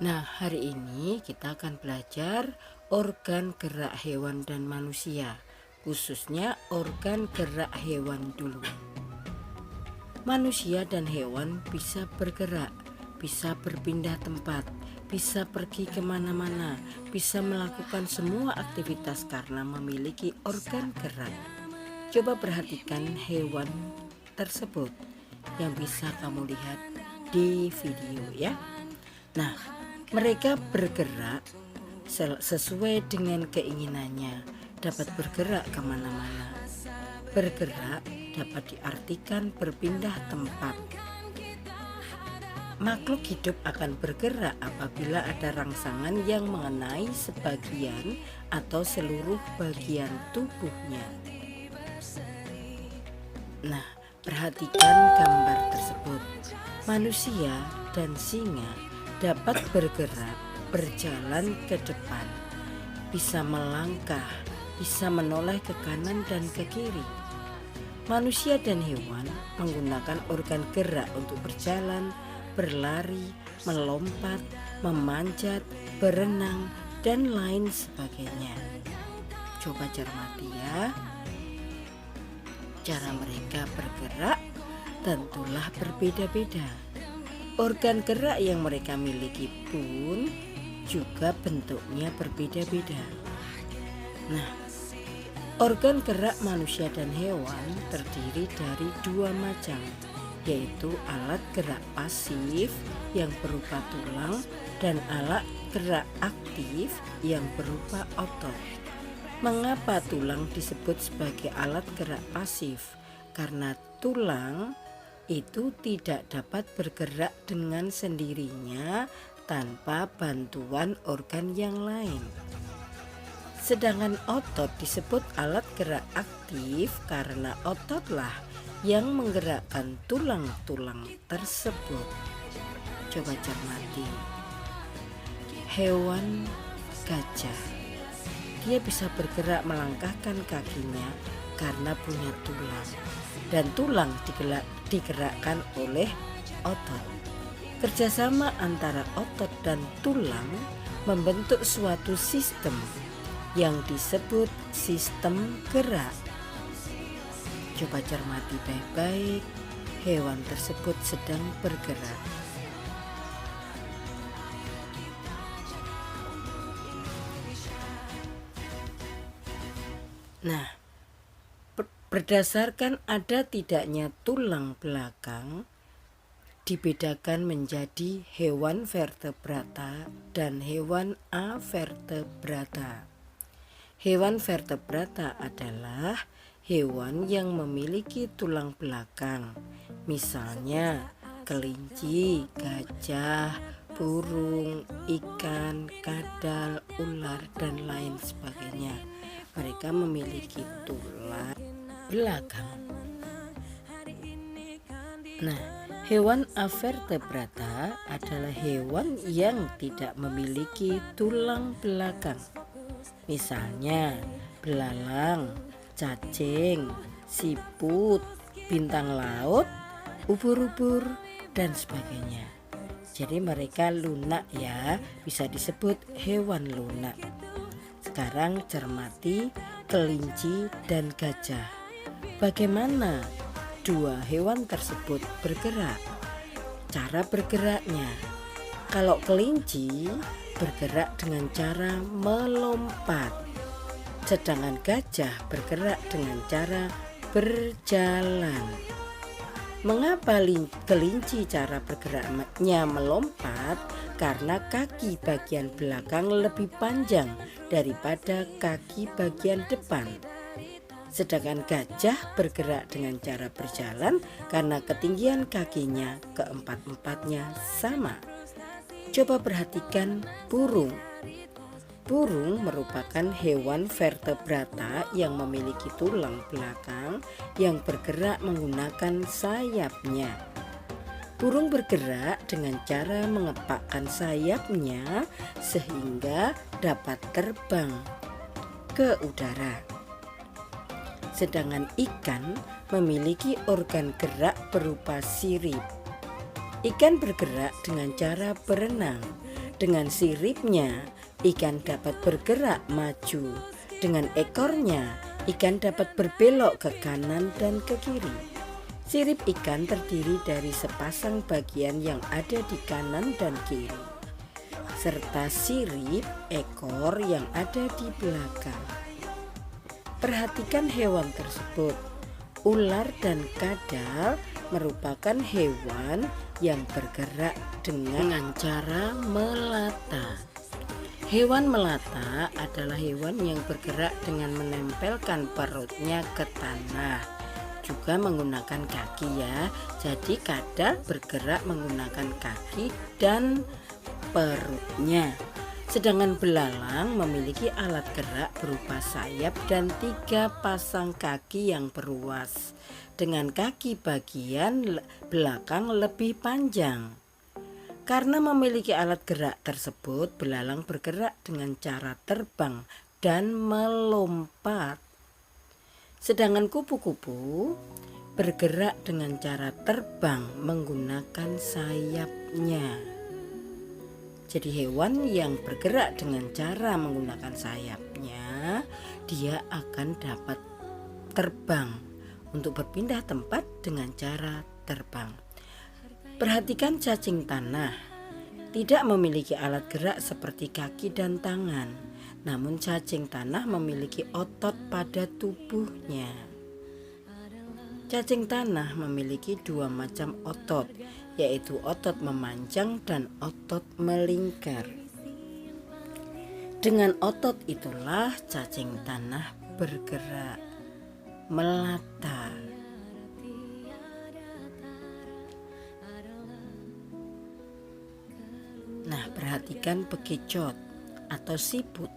Nah, hari ini kita akan belajar organ gerak hewan dan manusia, khususnya organ gerak hewan dulu. Manusia dan hewan bisa bergerak, bisa berpindah tempat, bisa pergi kemana-mana, bisa melakukan semua aktivitas karena memiliki organ gerak. Coba perhatikan hewan tersebut yang bisa kamu lihat di video ya. Nah, mereka bergerak sesuai dengan keinginannya, dapat bergerak kemana-mana. Bergerak dapat diartikan berpindah tempat. Makhluk hidup akan bergerak apabila ada rangsangan yang mengenai sebagian atau seluruh bagian tubuhnya. Nah, perhatikan gambar tersebut. Manusia dan singa dapat bergerak, berjalan ke depan, bisa melangkah, bisa menoleh ke kanan dan ke kiri. Manusia dan hewan menggunakan organ gerak untuk berjalan, berlari, melompat, memanjat, berenang, dan lain sebagainya. Coba cermati ya. Cara mereka bergerak tentulah berbeda-beda. Organ gerak yang mereka miliki pun juga bentuknya berbeda-beda. Nah, organ gerak manusia dan hewan terdiri dari dua macam, yaitu alat gerak pasif yang berupa tulang dan alat gerak aktif yang berupa otot. Mengapa tulang disebut sebagai alat gerak pasif? Karena tulang itu tidak dapat bergerak dengan sendirinya tanpa bantuan organ yang lain. Sedangkan otot disebut alat gerak aktif karena ototlah yang menggerakkan tulang-tulang tersebut. Coba cermati. Hewan gajah, dia bisa bergerak melangkahkan kakinya karena punya tulang, dan tulang digerakkan oleh otot. Kerjasama antara otot dan tulang membentuk suatu sistem yang disebut sistem gerak. Coba cermati baik-baik, hewan tersebut sedang bergerak. Nah, berdasarkan ada tidaknya tulang belakang, dibedakan menjadi hewan vertebrata dan hewan avertebrata. Hewan vertebrata adalah hewan yang memiliki tulang belakang, misalnya kelinci, gajah, burung, ikan, kadal, ular, dan lain sebagainya. Mereka memiliki tulang belakang. Nah, hewan avertebrata adalah hewan yang tidak memiliki tulang belakang. Misalnya belalang, cacing, siput, bintang laut, ubur-ubur, dan sebagainya. Jadi mereka lunak ya, bisa disebut hewan lunak. Sekarang cermati kelinci dan gajah. Bagaimana dua hewan tersebut bergerak? Cara bergeraknya, kalau kelinci bergerak dengan cara melompat, sedangkan gajah bergerak dengan cara berjalan. Mengapa kelinci cara bergeraknya melompat? Karena kaki bagian belakang lebih panjang daripada kaki bagian depan. Sedangkan gajah bergerak dengan cara berjalan karena ketinggian kakinya keempat-empatnya sama. Coba perhatikan burung. Burung merupakan hewan vertebrata yang memiliki tulang belakang yang bergerak menggunakan sayapnya. Burung bergerak dengan cara mengepakkan sayapnya sehingga dapat terbang ke udara. Sedangkan ikan memiliki organ gerak berupa sirip. Ikan bergerak dengan cara berenang Dengan siripnya, ikan dapat bergerak maju. Dengan ekornya, ikan dapat berbelok ke kanan dan ke kiri. Sirip ikan terdiri dari sepasang bagian yang ada di kanan dan kiri, serta sirip ekor yang ada di belakang. Perhatikan hewan tersebut. Ular dan kadal merupakan hewan yang bergerak dengan cara melata. Hewan melata adalah hewan yang bergerak dengan menempelkan perutnya ke tanah, juga menggunakan kaki ya. Jadi kadal bergerak menggunakan kaki dan perutnya. Sedangkan belalang memiliki alat gerak berupa sayap dan 3 pasang kaki yang beruas, dengan kaki bagian belakang lebih panjang. Karena memiliki alat gerak tersebut, belalang bergerak dengan cara terbang dan melompat. Sedangkan kupu-kupu bergerak dengan cara terbang menggunakan sayapnya. Jadi hewan yang bergerak dengan cara menggunakan sayapnya, dia akan dapat terbang untuk berpindah tempat dengan cara terbang. Perhatikan cacing tanah. Tidak memiliki alat gerak seperti kaki dan tangan, namun cacing tanah memiliki otot pada tubuhnya. Cacing tanah memiliki 2 macam otot, yaitu otot memanjang dan otot melingkar. Dengan otot itulah cacing tanah bergerak melata. Nah, perhatikan bekicot atau siput.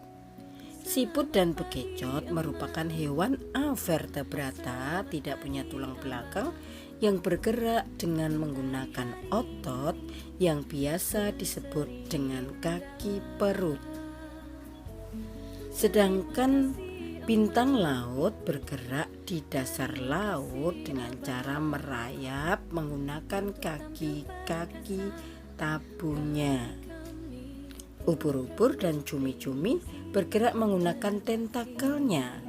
Siput dan bekicot merupakan hewan avertebrata, tidak punya tulang belakang, yang bergerak dengan menggunakan otot yang biasa disebut dengan kaki perut. Sedangkan bintang laut bergerak di dasar laut dengan cara merayap menggunakan kaki-kaki tabunya. Ubur-ubur dan cumi-cumi bergerak menggunakan tentakelnya.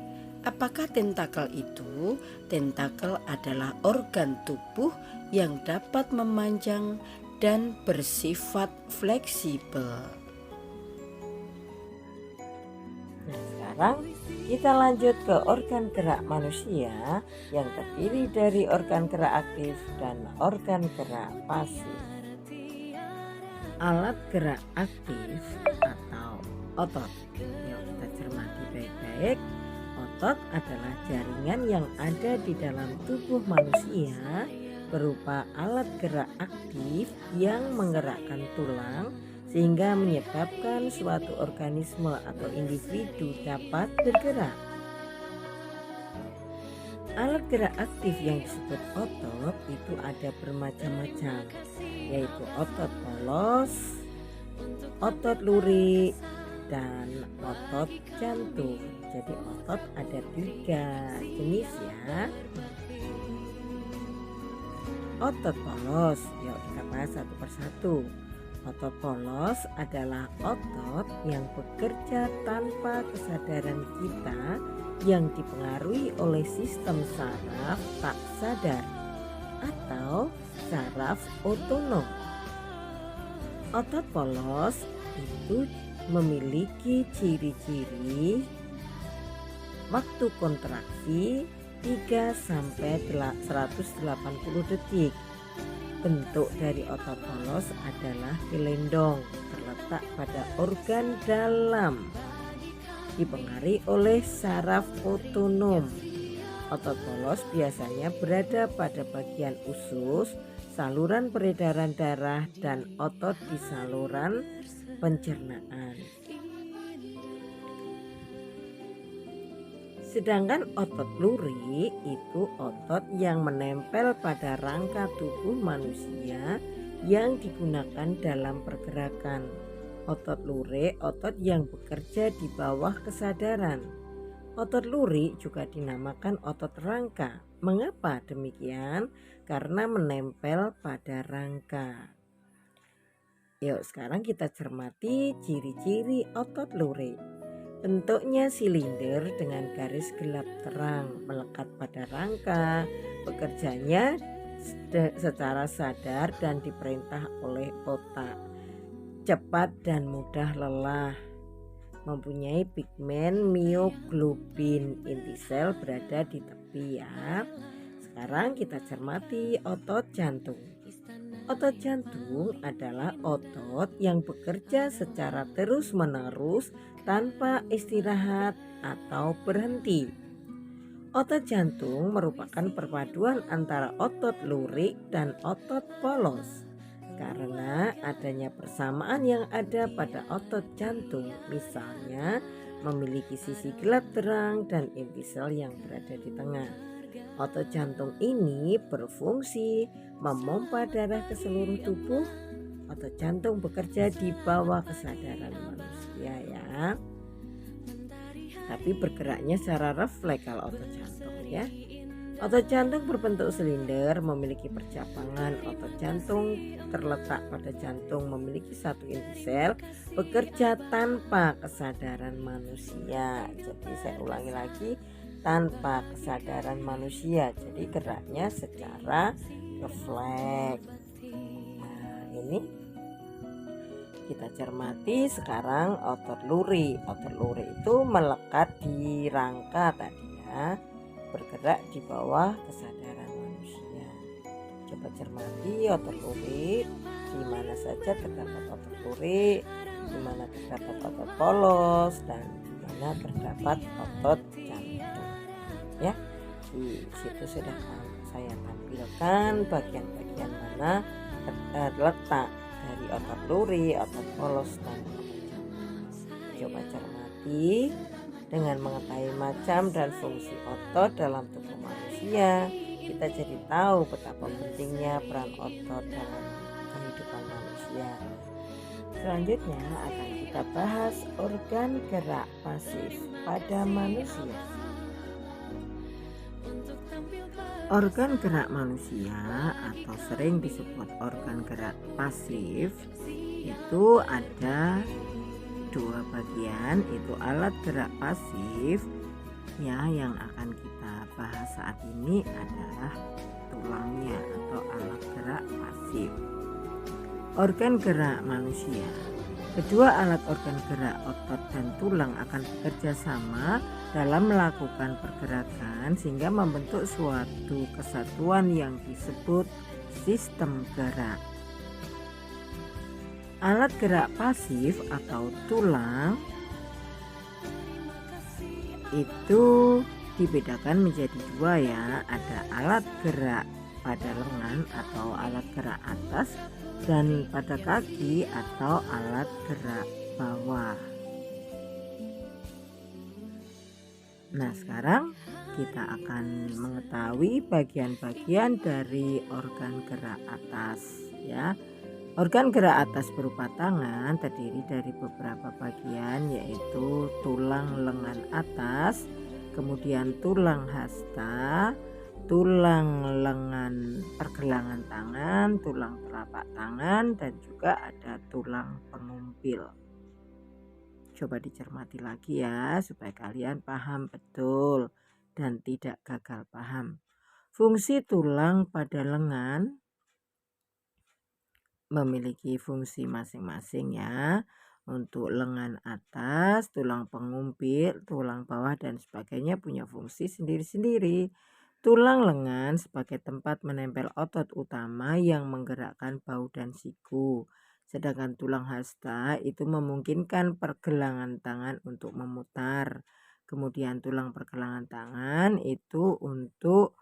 Apakah tentakel itu? Tentakel adalah organ tubuh yang dapat memanjang dan bersifat fleksibel. Nah, sekarang kita lanjut ke organ gerak manusia yang terdiri dari organ gerak aktif dan organ gerak pasif. Alat gerak aktif atau otot, yang kita cermati baik-baik. Otot adalah jaringan yang ada di dalam tubuh manusia berupa alat gerak aktif yang menggerakkan tulang sehingga menyebabkan suatu organisme atau individu dapat bergerak. Alat gerak aktif yang disebut otot itu ada bermacam-macam, yaitu otot polos, otot lurik, dan otot jantung. Jadi otot ada 3 jenis ya. Otot polos, yuk kita bahas satu persatu. Otot polos adalah otot yang bekerja tanpa kesadaran kita, yang dipengaruhi oleh sistem saraf tak sadar atau saraf otonom. Otot polos itu memiliki ciri-ciri waktu kontraksi 3-180 detik. Bentuk dari otot polos adalah gelendong, terletak pada organ dalam, dipengaruhi oleh saraf otonom. Otot polos biasanya berada pada bagian usus, saluran peredaran darah, dan otot di saluran pencernaan. Sedangkan otot lurik itu otot yang menempel pada rangka tubuh manusia yang digunakan dalam pergerakan. Otot lurik otot yang bekerja di bawah kesadaran. Otot lurik juga dinamakan otot rangka. Mengapa demikian? Karena menempel pada rangka. Yuk sekarang kita cermati ciri-ciri otot lurik. Bentuknya silinder dengan garis gelap terang melekat pada rangka. Bekerjanya secara sadar dan diperintah oleh otak. Cepat dan mudah lelah. Mempunyai pigmen mioglobin, inti sel berada di tepi ya. Sekarang kita cermati otot jantung. Otot jantung adalah otot yang bekerja secara terus-menerus tanpa istirahat atau berhenti. Otot jantung merupakan perpaduan antara otot lurik dan otot polos. Karena adanya persamaan yang ada pada otot jantung, misalnya memiliki sisi gelap terang dan inti sel yang berada di tengah. Otot jantung ini berfungsi memompa darah ke seluruh tubuh. Otot jantung bekerja di bawah kesadaran manusia ya. Tapi bergeraknya secara refleks kalau otot jantung ya. Otot jantung berbentuk silinder, memiliki percabangan. Otot jantung terletak pada jantung, memiliki satu inti sel, bekerja tanpa kesadaran manusia. Jadi saya ulangi lagi, tanpa kesadaran manusia. Jadi geraknya secara refleks. Nah, ini kita cermati sekarang otot luri. Otot luri itu melekat di rangka tadi ya, bergerak di bawah kesadaran manusia. Coba cermati otot luri, di mana saja terdapat otot luri, di mana terdapat otot polos, dan di mana terdapat otot jantung. Ya, di situ sudah saya tampilkan bagian-bagian mana terletak dari otot luri, otot polos, dan otot jantung. Coba cermati. Dengan mengetahui macam dan fungsi otot dalam tubuh manusia, kita jadi tahu betapa pentingnya peran otot dalam kehidupan manusia. Selanjutnya akan kita bahas organ gerak pasif pada manusia. Organ gerak manusia atau sering disebut organ gerak pasif itu ada dua bagian, itu alat gerak pasif ya. Yang akan kita bahas saat ini adalah tulangnya atau alat gerak pasif. Organ gerak manusia. Kedua alat organ gerak otot dan tulang akan bekerja sama dalam melakukan pergerakan sehingga membentuk suatu kesatuan yang disebut sistem gerak. Alat gerak pasif atau tulang itu dibedakan menjadi dua ya. Ada alat gerak pada lengan atau alat gerak atas, dan pada kaki atau alat gerak bawah. Nah, sekarang kita akan mengetahui bagian-bagian dari organ gerak atas ya. Organ gerak atas berupa tangan terdiri dari beberapa bagian, yaitu tulang lengan atas, kemudian tulang hasta, tulang lengan pergelangan tangan, tulang telapak tangan, dan juga ada tulang pengumpil. Coba dicermati lagi ya supaya kalian paham betul dan tidak gagal paham. Fungsi tulang pada lengan memiliki fungsi masing-masing ya. Untuk lengan atas, tulang pengumpil, tulang bawah, dan sebagainya punya fungsi sendiri-sendiri. Tulang lengan sebagai tempat menempel otot utama yang menggerakkan bahu dan siku. Sedangkan tulang hasta itu memungkinkan pergelangan tangan untuk memutar. Kemudian tulang pergelangan tangan itu untuk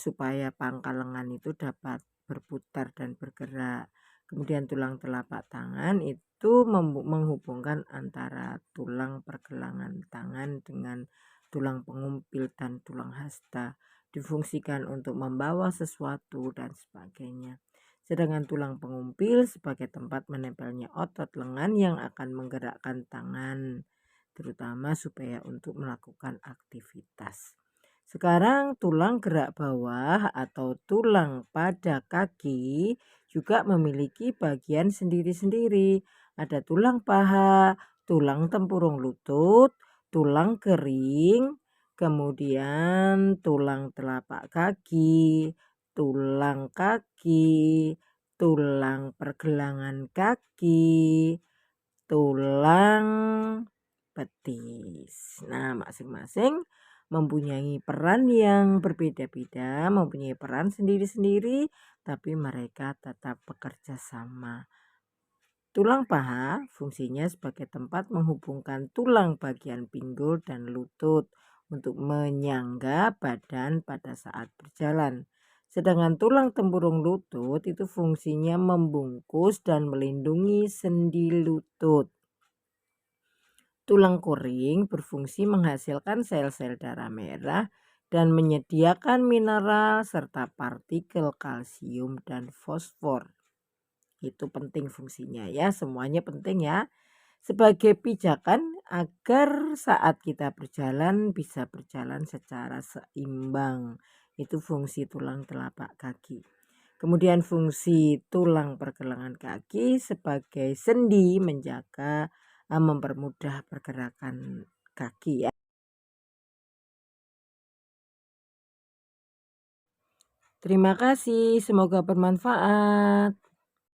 supaya pangkal lengan itu dapat berputar dan bergerak. Kemudian tulang telapak tangan itu menghubungkan antara tulang pergelangan tangan dengan tulang pengumpil dan tulang hasta, difungsikan untuk membawa sesuatu dan sebagainya. Sedangkan tulang pengumpil sebagai tempat menempelnya otot lengan yang akan menggerakkan tangan, terutama supaya untuk melakukan aktivitas. Sekarang tulang gerak bawah atau tulang pada kaki juga memiliki bagian sendiri-sendiri. Ada tulang paha, tulang tempurung lutut, tulang kering, kemudian tulang telapak kaki, tulang kaki, tulang pergelangan kaki, tulang betis. Nah, masing-masing mempunyai peran yang berbeda-beda, mempunyai peran sendiri-sendiri, tapi mereka tetap bekerja sama. Tulang paha fungsinya sebagai tempat menghubungkan tulang bagian pinggul dan lutut untuk menyangga badan pada saat berjalan. Sedangkan tulang tempurung lutut itu fungsinya membungkus dan melindungi sendi lutut. Tulang kering berfungsi menghasilkan sel-sel darah merah dan menyediakan mineral serta partikel kalsium dan fosfor. Itu penting fungsinya ya, semuanya penting ya. Sebagai pijakan agar saat kita berjalan bisa berjalan secara seimbang. Itu fungsi tulang telapak kaki. Kemudian fungsi tulang pergelangan kaki sebagai sendi menjaga mempermudah pergerakan kaki ya. Terima kasih, semoga bermanfaat.